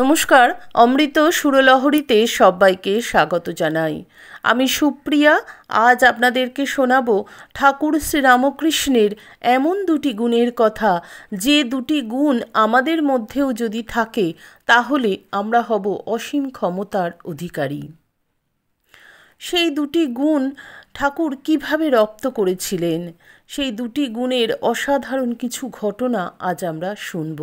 নমস্কার, অমৃত সুরলহরীতে সবাইকে স্বাগত জানাই। আমি সুপ্রিয়া। আজ আপনাদেরকে শোনাবো ঠাকুর শ্রীরামকৃষ্ণের এমন দুটি গুণের কথা, যে দুটি গুণ আমাদের মধ্যেও যদি থাকে তাহলে আমরা হব অসীম ক্ষমতার অধিকারী। সেই দুটি গুণ ঠাকুর কিভাবে রপ্ত করেছিলেন, সেই দুটি গুণের অসাধারণ কিছু ঘটনা আজ আমরা শুনব।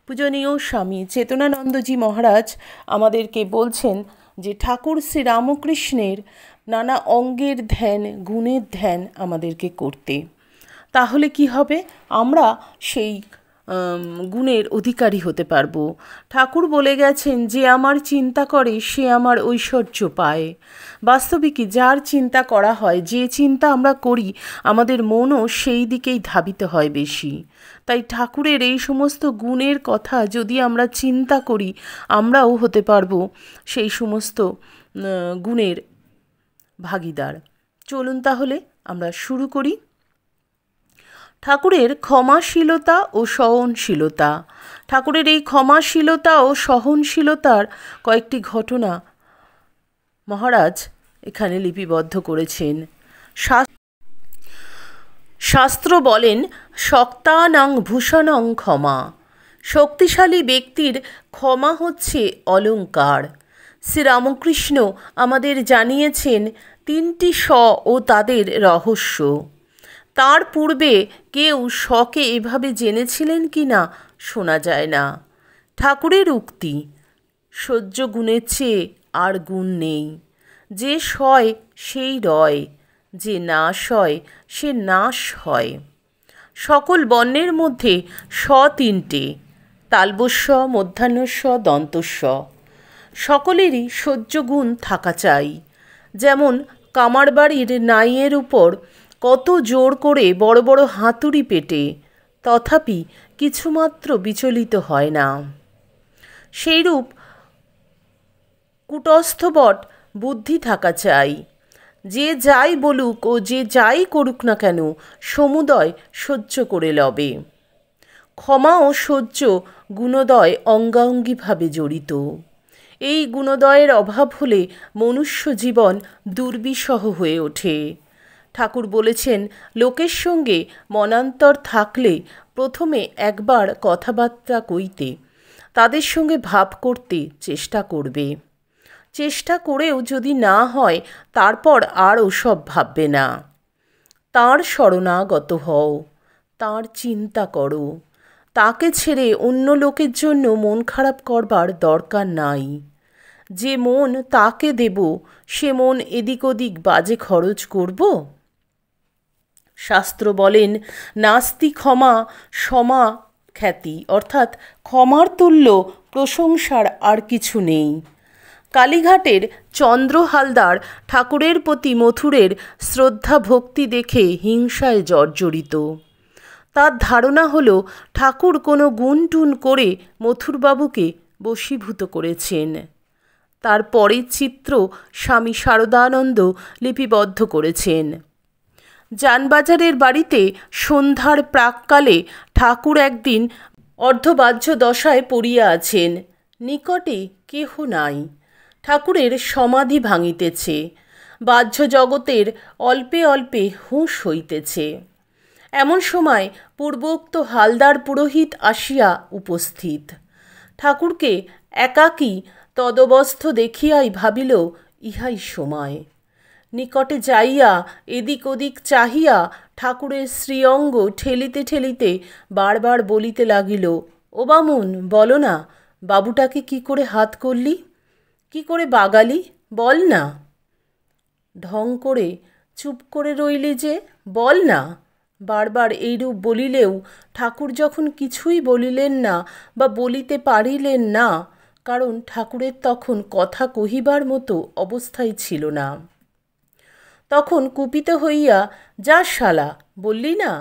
পূজনীয় স্বামী চেতনানন্দজি মহারাজ আমাদেরকে বলছেন যে ঠাকুর শ্রীরামকৃষ্ণের নানা অঙ্গের ধ্যান, গুণের ধ্যান আমাদেরকে করতে। তাহলে কি হবে? আমরা সেই গুণের অধিকারী হতে পারবো। ঠাকুর বলে গেছেন, যে আমার চিন্তা করে সে আমার ঐশ্বর্য পায়। বাস্তবিকই যার চিন্তা করা হয়, যে চিন্তা আমরা করি, আমাদের মনও সেই দিকেই ধাবিত হয় বেশি। তাই ঠাকুরের এই সমস্ত গুণের কথা যদি আমরা চিন্তা করি, আমরাও হতে পারবো সেই সমস্ত গুণের ভাগীদার। চলুন তাহলে আমরা শুরু করি। ঠাকুরের ক্ষমাশীলতা ও সহনশীলতা। ঠাকুরের এই ক্ষমাশীলতা ও সহনশীলতার কয়েকটি ঘটনা মহারাজ এখানে লিপিবদ্ধ করেছেন। শাস্ত্র বলেন, শক্তানাং ভূষণং ক্ষমা। শক্তিশালী ব্যক্তির ক্ষমা হচ্ছে অলঙ্কার। শ্রীরামকৃষ্ণ আমাদের জানিয়েছেন তিনটি স ও তাদের রহস্য। তার পূর্বে কেউ শকে এভাবে জেনেছিলেন কি না শোনা যায় না। ঠাকুরের উক্তি, সহ্য গুণের চেয়ে আর গুণ নেই। যে সয় সেই রয়, যে নাশ হয় সে নাশ হয়। সকল বর্ণের মধ্যে স তিনটে, তালবস্য, মধ্যাহ্নস্ব, দন্তস্ব। সকলেরই সহ্য গুণ থাকা চাই। যেমন কামারবাড়ির নাইয়ের উপর কত জোর করে বড় বড় হাতুড়ি পেটে, তথাপি কিছুমাত্র বিচলিত হয় না। সেইরূপ কূটস্থবট বুদ্ধি থাকা চাই। যে যাই বলুক ও যে যাই করুক না কেন, সমুদয় সহ্য করে লবে। ক্ষমা ও সহ্য গুণদ্বয় অঙ্গাঙ্গিভাবে জড়িত। এই গুণদ্বয়ের অভাব হলে মনুষ্য জীবন দুর্বিষহ হয়ে ওঠে। ঠাকুর বলেছেন, লোকের সঙ্গে মনান্তর থাকলে প্রথমে একবার কথাবার্তা কইতে, তাদের সঙ্গে ভাব করতে চেষ্টা করবে। চেষ্টা করেও যদি না হয়, তারপর আর ওসব ভাববে না। তাঁর শরণাগত হও, তাঁর চিন্তা করো। তাকে ছেড়ে অন্য লোকের জন্য মন খারাপ করবার দরকার নাই। যে মন তাকে দেব, সে মন এদিক ওদিক বাজে খরচ করব? শাস্ত্র বলেন, নাস্তি ক্ষমা সমা খ্যাতি, অর্থাৎ ক্ষমার তুল্য প্রশংসার আর কিছু নেই। কালীঘাটের চন্দ্র হালদার ঠাকুরের প্রতি মথুরের শ্রদ্ধা ভক্তি দেখে হিংসায় জর্জরিত। তার ধারণা হলো ঠাকুর কোনো গুণটুন করে মথুরবাবুকে বশীভূত করেছেন। তার পরের চিত্র স্বামী শারদানন্দ লিপিবদ্ধ করেছেন। জানবাজারের বাড়িতে সন্ধ্যার প্রাক্কালে ঠাকুর একদিন অর্ধবাহ্য দশায় পড়িয়া আছেন। নিকটে কেহ নাই। ঠাকুরের সমাধি ভাঙিতেছে। বাহ্য জগতের অল্পে অল্পে হুঁশ হইতেছে। এমন সময় পূর্বোক্ত হালদার পুরোহিত আসিয়া উপস্থিত। ঠাকুরকে একাকী তদবস্থ দেখিয়াই ভাবিল, ইহাই সময়। নিকটে যাইয়া এদিক ওদিক চাহিয়া ঠাকুরের শ্রীঅঙ্গ ঠেলিতে ঠেলিতে বারবার বলিতে লাগিল, ও বামুন, বলো না, বাবুটাকে কি করে হাত করলি, কি করে বাগালি, বল না। ঢং করে চুপ করে রইলি যে, বল না। বারবার এইরূপ বলিলেও ঠাকুর যখন কিছুই বলিলেন না বা বলিতে পারিলেন না, কারণ ঠাকুরের তখন কথা কহিবার মতো অবস্থায় ছিল না। তখন কুপিত হইয়া, যা শালা, বললি না,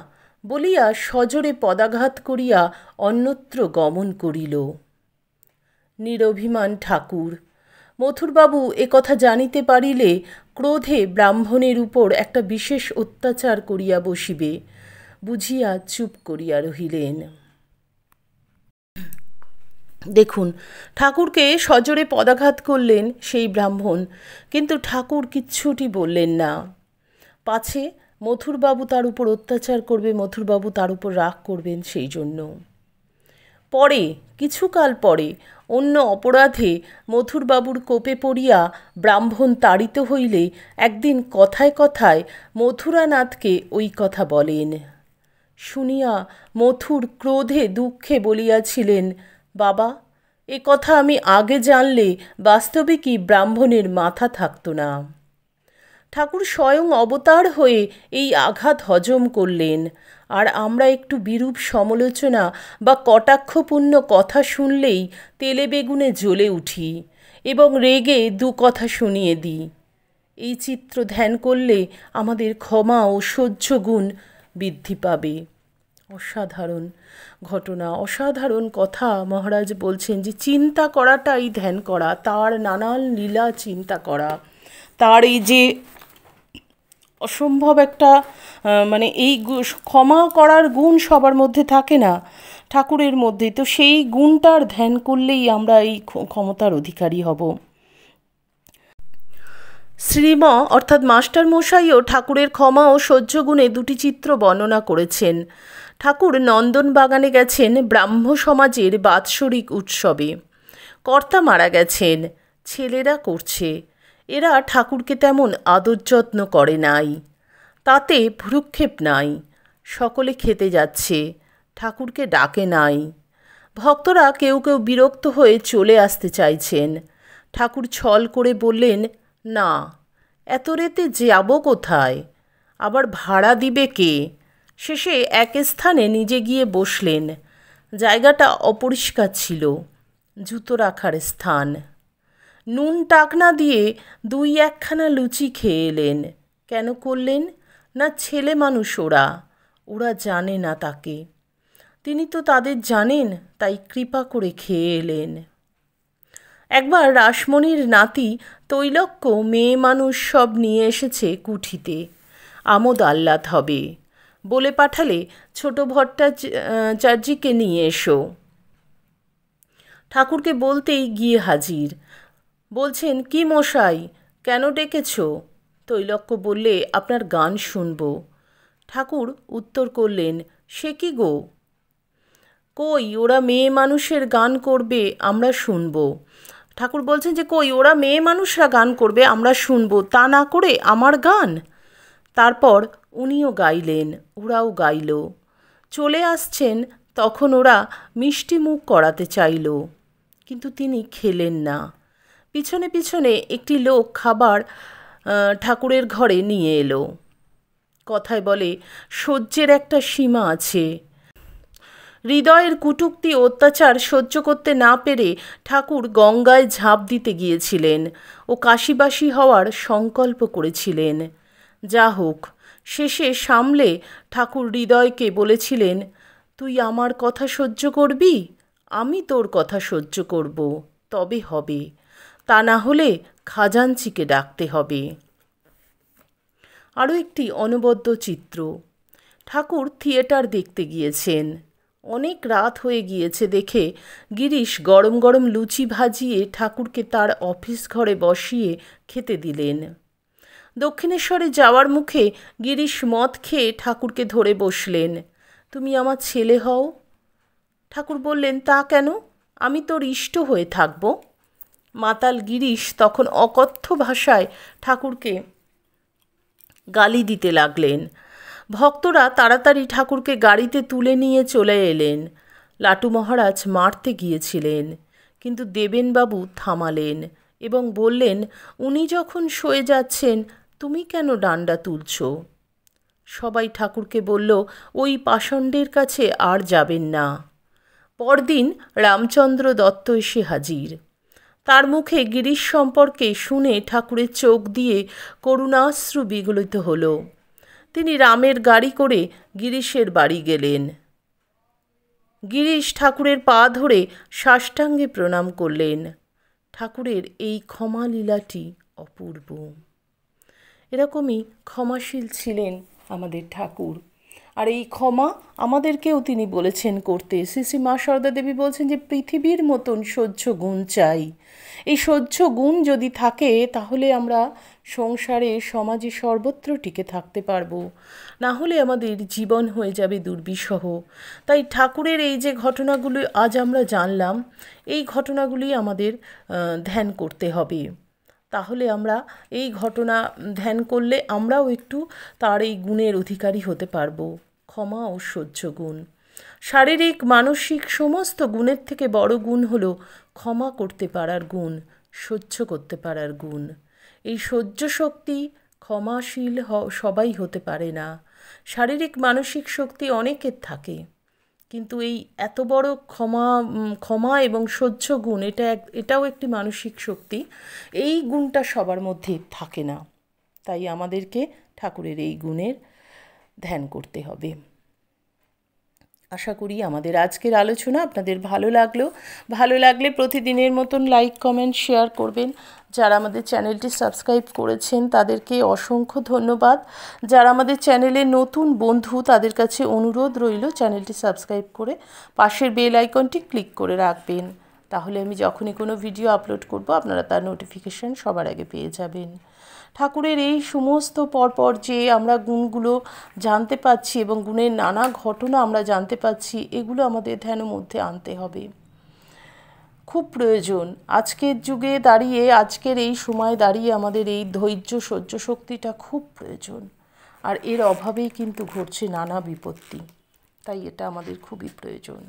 বলিয়া সজোরে পদাঘাত করিয়া অন্যত্র গমন করিল। নিরভিমান ঠাকুর। মথুরবাবু একথা জানিতে পারিলে ক্রোধে ব্রাহ্মণের উপর একটা বিশেষ অত্যাচার করিয়া বসিবে বুঝিয়া চুপ করিয়া রহিলেন। দেখুন, ঠাকুরকে সজোরে পদাঘাত করলেন সেই ব্রাহ্মণ, কিন্তু ঠাকুর কিচ্ছুটি বললেন না। পাছে মথুরবাবু তার উপর অত্যাচার করবে, মথুরবাবু তার উপর রাগ করবেন সেই জন্য। পরে কিছুকাল পরে অন্য অপরাধে মথুরবাবুর কোপে পড়িয়া ব্রাহ্মণ তাড়িত হইলে একদিন কথায় কথায় মথুরানাথকে ওই কথা বলেন। শুনিয়া মথুর ক্রোধে দুঃখে বলিয়াছিলেন, বাবা, এ কথা আমি আগে জানলে বাস্তবিকই ব্রাহ্মণের মাথা থাকত না। ঠাকুর স্বয়ং অবতার হয়ে এই আঘাত হজম করলেন, আর আমরা একটু বিরূপ সমালোচনা বা কটাক্ষপূর্ণ কথা শুনলেই তেলে বেগুনে জ্বলে উঠি এবং রেগে দু কথা শুনিয়ে দিই। এই চিত্র ধ্যান করলে আমাদের ক্ষমা ও সহ্য গুণ বৃদ্ধি পাবে। অসাধারণ ঘটনা, অসাধারণ কথা মহারাজ বলছেন যে চিন্তা করাটাই ধ্যান করা, তার নানান লীলা চিন্তা করা, তার এই যে অসম্ভব একটা মানে এই ক্ষমা করার গুণ সবার মধ্যে থাকে না, ঠাকুরের মধ্যে, তো সেই গুণটার ধ্যান করলেই আমরা এই ক্ষমতার অধিকারী হব। শ্রীম অর্থাৎ মাস্টার মশাইও ঠাকুরের ক্ষমা ও সহ্য গুণে দুটি চিত্র বর্ণনা করেছেন। ঠাকুর নন্দন বাগানে গেছেন ব্রাহ্ম সমাজের বাৎসরিক উৎসবে। কর্তা মারা গেছেন, ছেলেরা করছে। এরা ঠাকুরকে তেমন আদর যত্ন করে নাই, তাতে ভ্রুক্ষেপ নাই। সকলে খেতে যাচ্ছে, ঠাকুরকে ডাকে নাই। ভক্তরা কেউ কেউ বিরক্ত হয়ে চলে আসতে চাইছেন। ঠাকুর ছল করে বললেন, না, এত রাতে যাব কোথায়, আবার ভাড়া দিবে কে? শেষে এক স্থানে নিজে গিয়ে বসলেন। জায়গাটা অপরিষ্কার ছিল, জুতো রাখার স্থান। নুন টাকনা দিয়ে দুই একখানা লুচি খেয়ে এলেন। কেন করলেন না? ছেলে মানুষ ওরা, ওরা জানে না তাকে, তিনি তো তাদের জানেন, তাই কৃপা করে খেয়ে এলেন। একবার রাসমণির নাতি তৈলক্য মেয়ে মানুষ সব নিয়ে এসেছে কুঠিতে, আমোদ আহ্লাদ হবে বলে পাঠালে ছোট ভট্টাচার্যকে নিয়ে এসো। ঠাকুরকে বলতেই গিয়ে হাজির। বলছেন, কি মশাই, কেন ডেকেছ? তৈলক্য বললে, আপনার গান শুনব। ঠাকুর উত্তর করলেন, সে কি গো? কই, ওরা মেয়ে মানুষের গান করবে, আমরা শুনব। ঠাকুর বলছেন যে কই, ওরা মেয়ে মানুষরা গান করবে, আমরা শুনব, তা না করে আমার গান? তারপর উনিও গাইলেন, ওরাও গাইল। চলে আসছেন, তখন ওরা মিষ্টি মুখ করাতে চাইল, কিন্তু তিনি খেলেন না। পিছনে পিছনে একটি লোক খাবার ঠাকুরের ঘরে নিয়ে এলো। কথায় বলে, সহ্যের একটা সীমা আছে। হৃদয়ের কুটুক্তি অত্যাচার সহ্য করতে না পেরে ঠাকুর গঙ্গায় ঝাঁপ দিতে গিয়েছিলেন ও কাশিবাসী হওয়ার সংকল্প করেছিলেন। যা হোক, শেষে সামলে ঠাকুর হৃদয়কে বলেছিলেন, তুই আমার কথা সহ্য করবি, আমি তোর কথা সহ্য করব, তবে হবে, তা না হলে খাজাঞ্চিকে ডাকতে হবে। আরও একটি অনবদ্য চিত্র। ঠাকুর থিয়েটার দেখতে গিয়েছেন। অনেক রাত হয়ে গিয়েছে দেখে গিরিশ গরম গরম লুচি ভাজিয়ে ঠাকুরকে তার অফিস ঘরে বসিয়ে খেতে দিলেন। দক্ষিণেশ্বরে যাওয়ার মুখে গিরিশ মদ খেয়ে ঠাকুরকে ধরে বসলেন। তুমি আমার ছেলে হও। ঠাকুর বললেন, তা কেন? আমি তোর ইষ্ট হয়ে থাকব। মাতাল গিরিশ তখন অকথ্য ভাষায় ঠাকুরকে গালি দিতে লাগলেন। ভক্তরা তাড়াতাড়ি ঠাকুরকে গাড়িতে তুলে নিয়ে চলে এলেন। লাটু মহারাজ মারতে গিয়েছিলেন, কিন্তু দেবেনবাবু থামালেন এবং বললেন, উনি যখন সয়ে যাচ্ছেন, তুমি কেন ডান্ডা তুলছ? সবাই ঠাকুরকে বলল, ওই পাষণ্ডের কাছে আর যাবেন না। পরদিন রামচন্দ্র দত্ত এসে হাজির। তার মুখে গিরিশ সম্পর্কে শুনে ঠাকুরের চোখ দিয়ে করুণাশ্রু বিগলিত হল। তিনি রামের গাড়ি করে গিরিশের বাড়ি গেলেন। গিরিশ ঠাকুরের পা ধরে সাষ্টাঙ্গে প্রণাম করলেন। ঠাকুরের এই ক্ষমা লীলাটি অপূর্ব। এরকমই ক্ষমাশীল ছিলেন আমাদের ঠাকুর। আর এই ক্ষমা আমাদেরকেও তিনি বলেছেন করতে। শ্রী শ্রী মা সারদা দেবী বলছেন যে পৃথিবীর মতন সহ্য গুণ চাই। এই সহ্য গুণ যদি থাকে তাহলে আমরা সংসারে সমাজে সর্বত্র টিকে থাকতে পারবো, না হলে আমাদের জীবন হয়ে যাবে দুর্বিষহ। তাই ঠাকুরের এই যে ঘটনাগুলি আজ আমরা জানলাম, এই ঘটনাগুলি আমাদের ধ্যান করতে হবে। তাহলে আমরা এই ঘটনা ধ্যান করলে আমরাও একটু তার এই গুণের অধিকারী হতে পারবো, ক্ষমা ও সহ্য গুণ। শারীরিক মানসিক সমস্ত গুণের থেকে বড় গুণ হলো ক্ষমা করতে পারার গুণ, সহ্য করতে পারার গুণ। এই সহ্য শক্তি ক্ষমাশীল সবাই হতে পারে না। শারীরিক মানসিক শক্তি অনেকের থাকে, কিন্তু এই এত বড় ক্ষমা এবং সহ্য গুণ, এটাও একটি মানসিক শক্তি। এই গুণটা সবার মধ্যে থাকে না। তাই আমাদেরকে ঠাকুরের এই গুণের ধ্যান করতে হবে। আশা করি আমাদের আজকের আলোচনা আপনাদের ভালো লাগলে প্রতিদিনের মতন লাইক কমেন্ট শেয়ার করবেন। যারা আমাদের চ্যানেলটি সাবস্ক্রাইব করেছেন তাদেরকে অসংখ্য ধন্যবাদ। যারা আমাদের চ্যানেলে নতুন বন্ধু তাদের কাছে অনুরোধ রইল চ্যানেলটি সাবস্ক্রাইব করে পাশের বেল আইকনটি ক্লিক করে রাখবেন। তাহলে আমি যখনই কোনো ভিডিও আপলোড করব আপনারা তার নোটিফিকেশান সবার আগে পেয়ে যাবেন। ঠাকুরের এই সমস্ত পরপর যে আমরা গুণগুলো জানতে পাচ্ছি এবং গুণের নানা ঘটনা আমরা জানতে পাচ্ছি, এগুলো আমাদের ধ্যানের মধ্যে আনতে হবে, খুব প্রয়োজন। আজকের যুগে দাঁড়িয়ে, আজকের এই সময় দাঁড়িয়ে আমাদের এই ধৈর্য সহ্য শক্তিটা খুব প্রয়োজন। আর এর অভাবেই কিন্তু ঘটছে নানা বিপত্তি। তাই এটা আমাদের খুবই প্রয়োজন।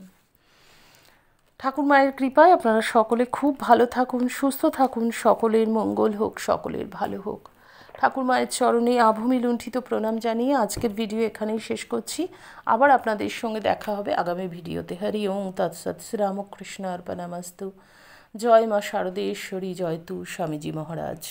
ঠাকুর মায়ের কৃপায় আপনারা সকলে খুব ভালো থাকুন, সুস্থ থাকুন, সকলের মঙ্গল হোক, সকলের ভালো হোক। ঠাকুর মায়ের চরণে আভূমি লুণ্ঠিত প্রণাম জানিয়ে আজকের ভিডিও এখানেই শেষ করছি। আবার আপনাদের সঙ্গে দেখা হবে আগামী ভিডিওতে। হরি ওম তৎসৎ। শ্রীরামকৃষ্ণ অর্পণমস্তু। জয় মা শারদেশ্বরী, জয় তু স্বামীজি মহারাজ।